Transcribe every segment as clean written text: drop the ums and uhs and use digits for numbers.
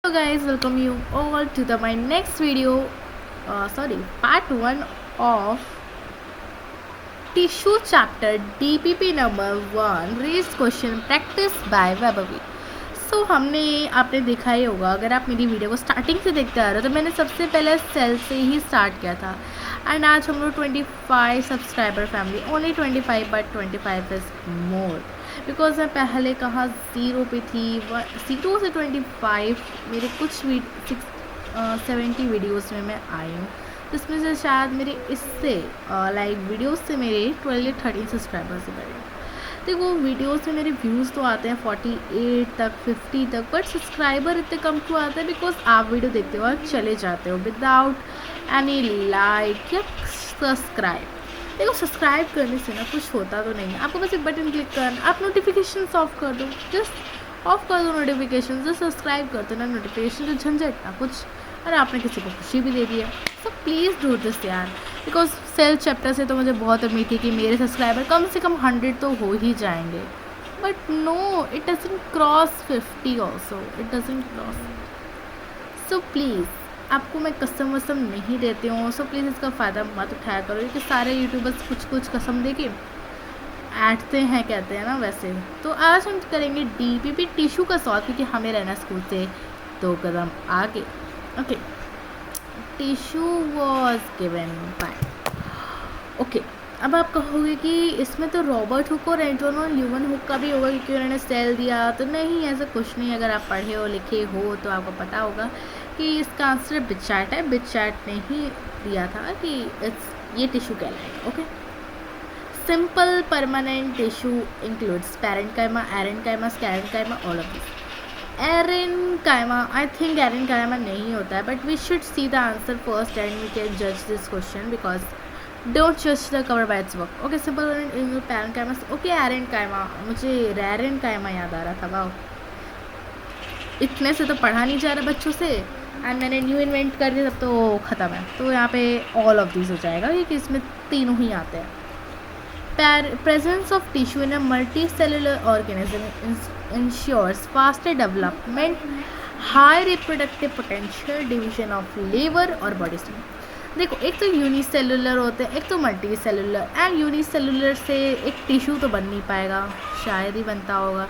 Hello guys, welcome you all to my next video. Part 1 of tissue chapter DPP number 1 raised question practice by Webavi. हमने आपने देखा ही होगा, अगर आप मेरी वीडियो को स्टार्टिंग से देखते आ रहे हो तो मैंने सबसे पहले सेल से ही स्टार्ट किया था। एंड आज हम लोग 25 subscriber family, only 25 but 25 is more because मैं पहले कहाँ ज़ीरो पे थी। 0 से 25 मेरे कुछ 70 वीडियोस में मैं आई हूँ, जिसमें से शायद मेरे इससे लाइक वीडियोस से मेरे 12 या 13 सब्सक्राइबर्स से बढ़े। देखो वीडियोस में मेरे व्यूज़ तो आते हैं 48 तक 50 तक, बट सब्सक्राइबर इतने कम क्यों आते हैं? बिकॉज आप वीडियो देखते हो और चले जाते हो विदाउट एनी लाइक या सब्सक्राइब। देखो सब्सक्राइब करने से ना कुछ होता तो नहीं है, आपको बस एक बटन क्लिक करना, आप नोटिफिकेशन ऑफ कर दो, जस्ट ऑफ कर दो नोटिफिकेशन, जस्ट सब्सक्राइब कर दो ना नोटिफिकेशन, जो झंझट ना कुछ, और आपने किसी को खुशी भी दे दी है। सो प्लीज़ डू दिस यार, बिकॉज सेल्फ चैप्टर से तो मुझे बहुत उम्मीद थी कि मेरे सब्सक्राइबर कम से कम 100 तो हो ही जाएंगे, but no, it doesn't cross 50 also, it doesn't cross. So please, आपको मैं कसम वसम नहीं देती हूँ, सो प्लीज़ इसका फ़ायदा मत उठाया करो, क्योंकि सारे यूट्यूबर्स कुछ कसम दे के ऐटते हैं, कहते हैं ना वैसे। तो आज हम करेंगे DPP टिशू का सॉल्व, क्योंकि हमें रहना स्कूल से 2 कदम आगे। Okay, tissue was given by. Okay, अब आप कहोगे कि इसमें तो रॉबर्ट हुक और एंटोनो ल्यूवन हुक का भी होगा क्योंकि उन्होंने सेल दिया, तो नहीं, ऐसा कुछ नहीं। अगर आप पढ़े हो लिखे हो तो आपको पता होगा कि इसका आंसर बिचैट है। बिचैट ने ही दिया था कि ये टिशू कहलाएगा। Okay, simple permanent tissue includes parenchyma, एरेंकाइमा, स्कैरेंकाइमा, all of this. एरेंकाइमा, I think एरेंकाइमा नहीं होता है, but we should see the answer first and we can जज दिस क्वेश्चन, बिकॉज डोंट जज the cover by it's work. Okay, simple parenchyma. Okay, एरेंकाइमा, मुझे रेरेंकाइमा याद आ रहा था। Wow, इतने से तो पढ़ा नहीं जा रहा बच्चों से, एंड मैंने न्यू इन्वेंट कर दिया, तब तो ख़त्म है। तो यहाँ पे ऑल ऑफ दिस हो जाएगा, क्योंकि इसमें तीनों ही आते हैं। Presence of tissue in a multicellular organism ensures faster development, high reproductive potential, division of liver और body stem। देखो, एक तो यूनिसेलुलर होते हैं, एक तो मल्टी सेलुलर, एंड यूनिसेलुलर से एक टिश्यू तो बन नहीं पाएगा, शायद ही बनता होगा।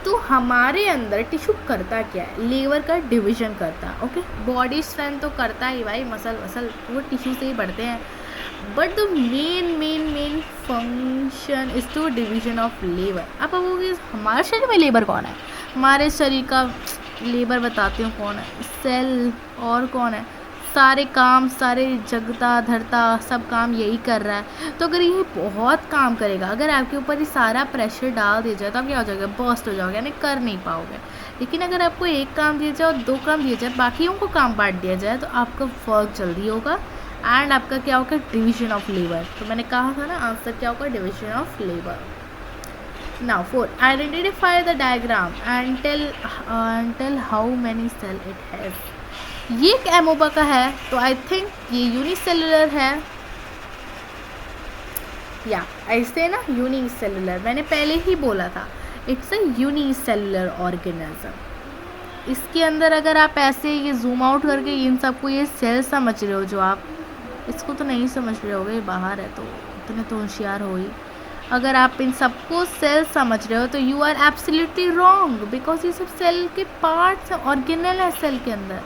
तो हमारे अंदर टिश्यू करता क्या है? लीवर का डिवीजन करता है। ओके, बॉडी स्ट्रेंथ तो करता ही भाई, मसल वो टिश्यू से ही बढ़ते हैं, but the main function is to division of liver. अब वो हमारे शरीर में लीवर कौन है? हमारे शरीर का लीवर बताती हूँ कौन है, सेल, और कौन है? सारे काम, सारे जगता धरता सब काम यही कर रहा है। तो अगर ये बहुत काम करेगा, अगर आपके ऊपर ये सारा प्रेशर डाल दिया जाए तो आप क्या हो जाएगा? बर्स्ट हो जाओगे, यानी कर नहीं पाओगे। लेकिन अगर आपको एक काम दिया जाए और 2 काम दिया जाए, बाकियों को काम बांट दिया जाए, तो आपका वर्क जल्दी होगा एंड आपका क्या होगा? Division of liver. तो मैंने कहा था ना, आंसर क्या होगा? Division of liver. Now 4, identify the diagram and tell how many cell it has. ये एक एमोबा का है, तो आई थिंक ये यूनिसेलुलर है, या ऐसे ना यूनिसेलुलर, मैंने पहले ही बोला था, इट्स अ यूनिसेलुलर ऑर्गेनिज्म। इसके अंदर अगर आप ऐसे ये जूम आउट करके इन सबको ये सेल समझ रहे हो, जो आप इसको तो नहीं समझ रहे होगे, बाहर है तो इतने तो होशियार हो ही। अगर आप इन सबको सेल समझ रहे हो तो you are absolutely wrong, because ये सब सेल के पार्ट्स हैं, ऑर्गेनल है सेल के अंदर।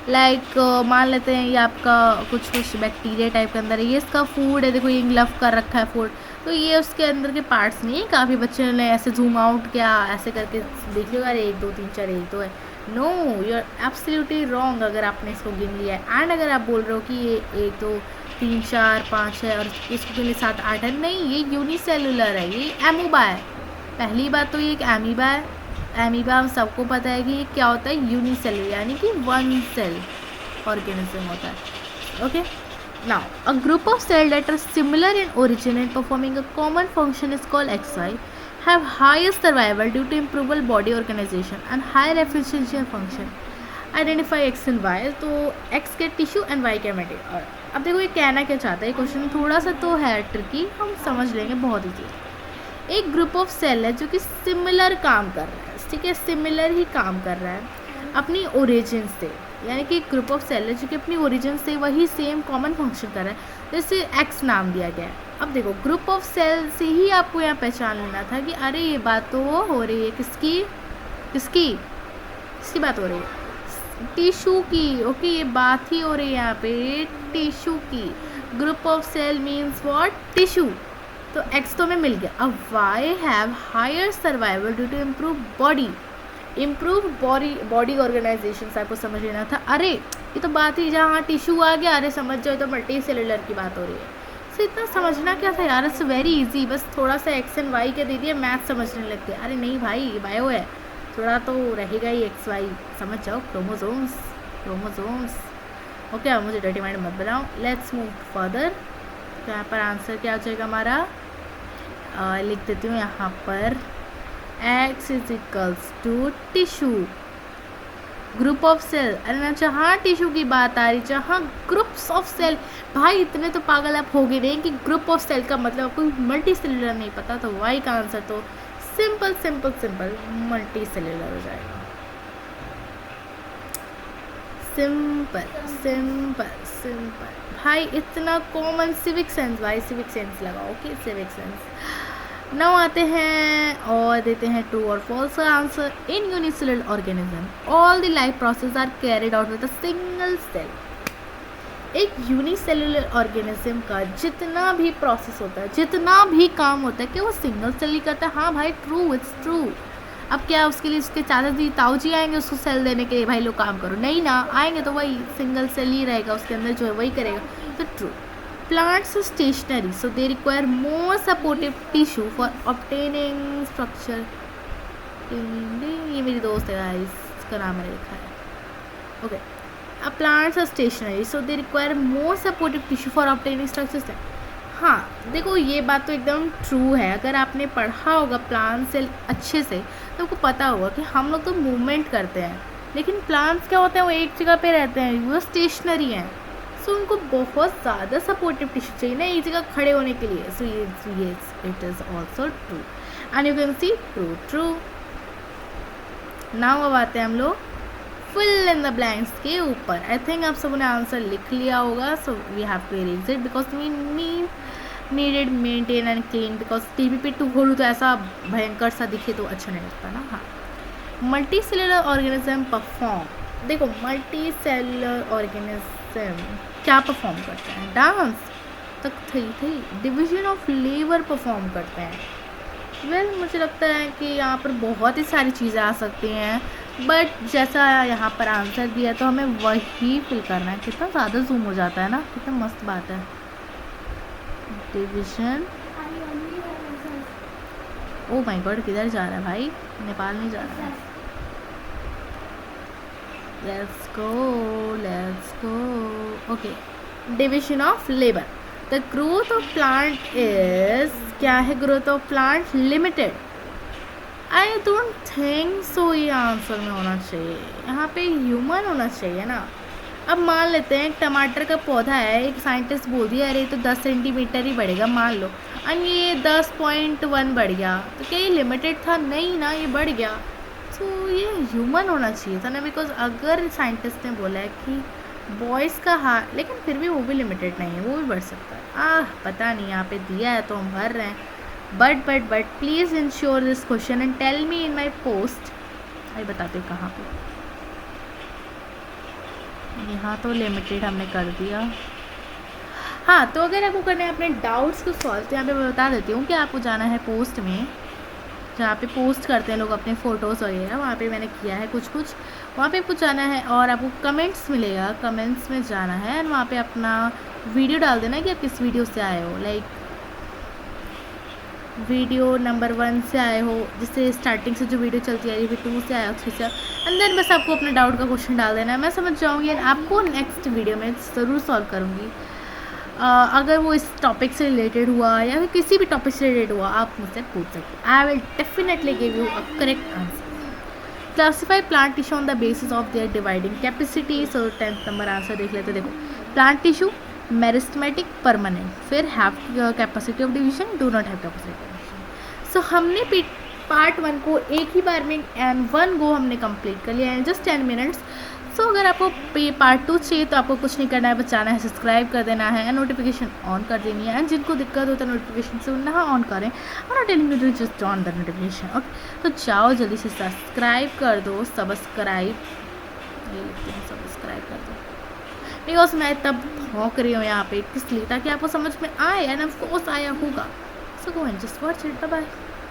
लाइक मान लेते हैं ये आपका कुछ बैक्टीरिया टाइप के अंदर है, ये इसका फूड है, देखो ये ग्लव कर रखा है फूड, तो ये उसके अंदर के पार्ट्स नहीं है। काफ़ी बच्चों ने ऐसे जूम आउट किया, ऐसे करके देख लो, अरे 1 2 3 4 1 2 है। No, you are absolutely wrong अगर आपने इसको गिन लिया है। एंड अगर आप बोल रहे हो कि ये 1 2 3 4 5 है और इसको गिन 7 8 है, नहीं, ये यूनिसेलुलर है, ये एमोबा है। पहली बात तो ये एक एमीबा है। एमीबा हम सबको पता है कि ये क्या होता है? यूनिसेलुलर, यानी कि 1 सेल ऑर्गेनिज्म होता है। Okay, now a group of cell that are similar in origin and performing a common function is called x y, have highest survival due to improved body organization and higher efficiency function. Identify X and Y, तो X के tissue and Y के material. अब देखो ये कहना क्या चाहता है, क्वेश्चन थोड़ा सा तो है ट्रिकी, हम समझ लेंगे बहुत ही चीज़। एक ग्रुप ऑफ सेल है जो कि सिमिलर काम कर रहा है, ठीक है, सिमिलर ही काम कर रहा है अपनी ओरिजिन से, यानी कि ग्रुप ऑफ सेल है जो कि अपनी ओरिजिन से वही सेम कॉमन फंक्शन कर रहा है, जैसे एक्स नाम दिया गया है। अब देखो ग्रुप ऑफ सेल से ही आपको यहाँ पहचान लेना था कि अरे ये बात तो हो रही है किसकी किसकी किसकी बात हो रही है, टिश्यू की। ओके, ये बात ही हो रही है यहाँ पे टिश्यू की। Group of cell means what, tissue. तो एक्स तो हमें मिल गया। अब y have higher survival due to improve body, improve body organisation से आपको समझ लेना था। अरे ये तो बात ही जहाँ टिश्यू आ गया, अरे समझ जाओ तो मल्टी सेलुलर की बात हो रही है। सो इतना समझना क्या था यार, इट्स वेरी इजी, बस थोड़ा सा एक्स एंड वाई के दे दिए, मैथ समझने लगते। अरे नहीं भाई, बायो है, थोड़ा तो रहेगा ही एक्स वाई, समझ जाओ, क्रोमोसोम्स क्रोमोसोम्स। ओके, अब मुझे डर्टी माइंड मत बनाओ, लेट्स मूव फर्दर। तो यहाँ पर आंसर क्या हो जाएगा हमारा, लिख देती हूँ यहाँ पर x is equals to tissue, group of cell. अरे ना, जहाँ टिश्यू की बात आ रही, जहाँ ग्रुप्स ऑफ सेल, भाई इतने तो पागल आप हो गए नहीं कि ग्रुप ऑफ सेल का मतलब आपको मल्टी सेलुलर नहीं पता, तो वाई का आंसर तो simple simple simple multicellular हो जाएगा। सिंपल सिंपल सिंपल भाई, इतना कॉमन। सिविक सेंस भाई, सिविक सेंस लगाओ। Okay, civic sense. नाउ आते हैं और देते हैं ट्रू और false answer. In unicellular organism all the life process are carried out with a single cell. एक यूनिसेलुलर ऑर्गेनिज्म का जितना भी प्रोसेस होता है, जितना भी काम होता है, क्या वो सिंगल सेल ही करता है? हाँ भाई, ट्रू, इट्स ट्रू। अब क्या उसके लिए उसके चाचा जी ताऊ जी आएंगे उसको सेल देने के लिए, भाई लोग काम करो? नहीं ना, आएंगे तो वही सिंगल सेल ही रहेगा, उसके अंदर जो है वही करेगा। तो true. Plants are stationary so they require more supportive tissue for obtaining structure. ये मेरी दोस्त है गाइस, इसका नाम मैंने लिखा है। ओके, अब plants are stationary so they require more supportive tissue for obtaining structures. हाँ देखो, ये बात तो एकदम ट्रू है। अगर आपने पढ़ा होगा प्लांट सेल अच्छे से तो आपको पता होगा कि हम लोग तो मूवमेंट करते हैं, लेकिन प्लांट्स क्या होते हैं, वो एक जगह पे रहते हैं, वो स्टेशनरी हैं। सो उनको बहुत ज़्यादा सपोर्टिव टिश्यू चाहिए ना एक जगह खड़े होने के लिए। सो ये it is also true and you can C true true. Now अब आते हैं हम लोग फिल इन द ब्लैंक्स के ऊपर। आई थिंक आप सबों ने आंसर लिख लिया होगा। So we have to erase it because we needed maintain and clean, because TPP2 खोलूँ तो ऐसा भयंकर सा दिखे तो अच्छा नहीं लगता ना। हाँ, मल्टी सेलुलर ऑर्गेनिज्म परफॉर्म, देखो मल्टी सेलुलर ऑर्गेनिज्म क्या परफॉर्म करते हैं? डांस तक थी डिवीजन ऑफ लेबर परफॉर्म करते हैं। वेल मुझे लगता है कि यहाँ पर बहुत ही सारी चीज़ें आ सकती हैं, बट जैसा यहाँ पर आंसर दिया तो हमें वही फिल करना है। कितना ज़्यादा जूम हो जाता है ना, कितना मस्त बात है। डिवीजन, ओ माय गॉड, किधर जा रहा है भाई? नेपाल नहीं जा रहा है। Let's go. Okay, division of labour. The growth of plant is, क्या है growth of plant? Limited. I don't think so ये आंसर में होना चाहिए, यहाँ पे ह्यूमन होना चाहिए ना। अब मान लेते हैं एक टमाटर का पौधा है, एक साइंटिस्ट बोल दिया अरे तो 10 सेंटीमीटर ही बढ़ेगा, मान लो, और ये 10.1 बढ़ गया, तो क्या ये लिमिटेड था? नहीं ना, ये बढ़ गया। तो ये ह्यूमन होना चाहिए था ना, बिकॉज अगर साइंटिस्ट ने बोला है कि बॉयज़ का हार्ट, लेकिन फिर भी वो भी लिमिटेड नहीं है, वो भी बढ़ सकता है। पता नहीं, यहाँ पे दिया है तो हम भर रहे हैं। But please ensure this question and tell me in my post. अरे बताते हो कहाँ पे? यहाँ तो लिमिटेड हमने कर दिया। हाँ, तो अगर आपको करना है अपने डाउट्स को सॉल्व, तो यहाँ पे मैं बता देती हूँ कि आपको जाना है पोस्ट में, जहाँ पे पोस्ट करते हैं लोग अपने फ़ोटोज़ वगैरह, वहाँ पे मैंने किया है कुछ वहाँ पे कुछ जाना है और आपको कमेंट्स मिलेगा, कमेंट्स में जाना है एंड वहाँ पे अपना वीडियो डाल देना कि आप किस वीडियो से आए हो, लाइक वीडियो नंबर 1 से आए हो, जिससे स्टार्टिंग से जो वीडियो चलती आ रही है, फिर 2 से आए हो, 3 से, एंड देन बस आपको अपने डाउट का क्वेश्चन डाल देना है। मैं समझ जाऊँगी एंड आपको नेक्स्ट वीडियो में ज़रूर सॉल्व करूँगी। अगर वो इस टॉपिक से रिलेटेड हुआ या फिर किसी भी टॉपिक से रिलेटेड हुआ, आप मुझसे पूछ सकते। I will definitely give you a correct answer. Classify plant tissue on the basis of their dividing capacity. So 10th number answer देख लेते। देखो, प्लांट टिश्यू मेरिस्टेमेटिक, परमानेंट, फिर have capacity of division, do not have capacity of division. So हमने part 1 को एक ही बार में and 1 गो हमने complete कर लिया है जस्ट 10 मिनट्स। सो अगर आपको पार्ट 2 चाहिए तो आपको कुछ नहीं करना है, बचाना है, सब्सक्राइब कर देना है एंड नोटिफिकेशन ऑन कर देनी है। एंड जिनको दिक्कत होता है नोटिफिकेशन से उन्हें ऑन करें और telling to just on the notification. Okay, तो जाओ जल्दी से सब्सक्राइब कर दो, सब्सक्राइब कर दो बिकॉज मैं तब भौंक रही हूँ यहाँ पे इसलिए ताकि आपको समझ में आए एंड ऑफ कोर्स आया होगा। So go and just watch it, bye bye.